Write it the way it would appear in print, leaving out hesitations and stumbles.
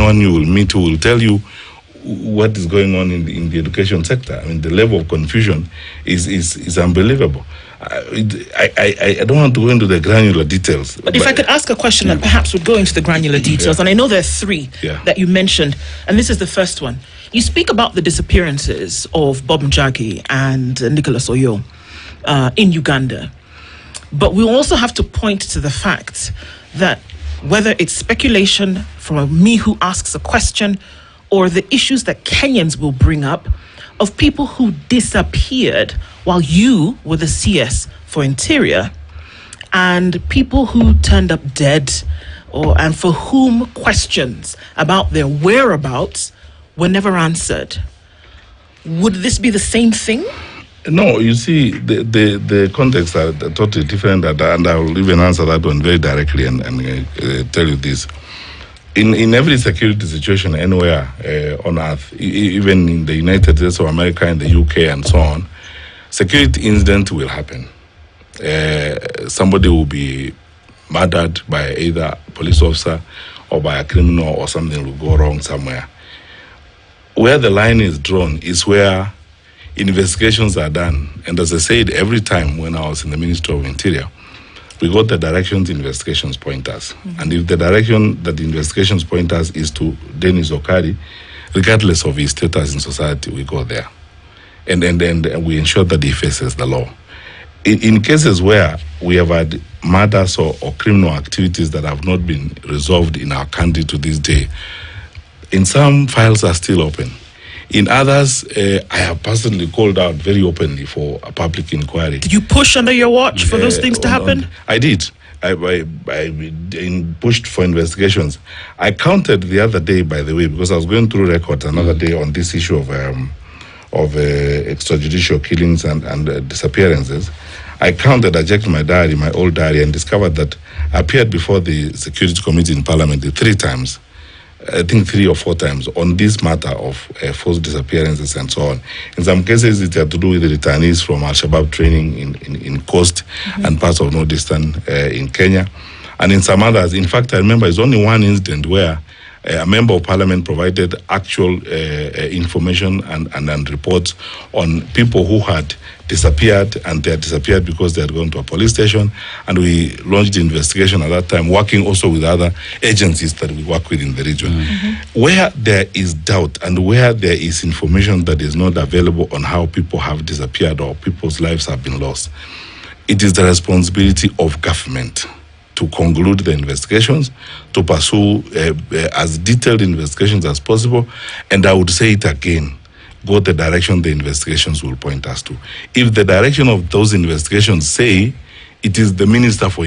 one you will meet who will tell you what is going on in the education sector. I mean, the level of confusion is unbelievable. I don't want to go into the granular details. But if I could ask a question that perhaps would go into the granular details, and I know there are three that you mentioned, and this is the first one. You speak about the disappearances of Bob Njagi and Nicholas Oyo in Uganda. But we also have to point to the fact that whether it's speculation from me who asks a question or the issues that Kenyans will bring up of people who disappeared while you were the CS for Interior, and people who turned up dead and for whom questions about their whereabouts were never answered. Would this be the same thing? No, you see, the contexts are totally different, and I will even answer that one very directly and tell you this. In every security situation anywhere on earth, even in the United States of America, in the UK and so on, security incident will happen. Somebody will be murdered by either a police officer or by a criminal, or something will go wrong somewhere. Where the line is drawn is where investigations are done. And as I said, every time when I was in the Ministry of Interior, we got the directions investigations point us. Mm-hmm. And if the direction that the investigations point us is to Dennis Okari, regardless of his status in society, we go there. And we ensure that he faces the law. In cases where we have had murders or criminal activities that have not been resolved in our country to this day, in some, files are still open. In others, I have personally called out very openly for a public inquiry. Did you push under your watch for those things to happen? I did. I pushed for investigations. I counted the other day, by the way, because I was going through records another day on this issue of extrajudicial killings and disappearances. I counted, I checked my diary, my old diary, and discovered that I appeared before the Security Committee in Parliament 3 times. I think 3 or 4 times on this matter of forced disappearances and so on. In some cases, it had to do with the returnees from Al-Shabaab training in Coast and parts of Northeastern in Kenya. And in some others, in fact, I remember it's only one incident where a member of parliament provided actual information and reports on people who had disappeared, and they had disappeared because they had gone to a police station, and we launched the investigation at that time, working also with other agencies that we work with in the region. Mm-hmm. Where there is doubt and where there is information that is not available on how people have disappeared or people's lives have been lost, it is the responsibility of government to conclude the investigations, to pursue as detailed investigations as possible, and I would say it again, go the direction the investigations will point us to. If the direction of those investigations say it is the Minister for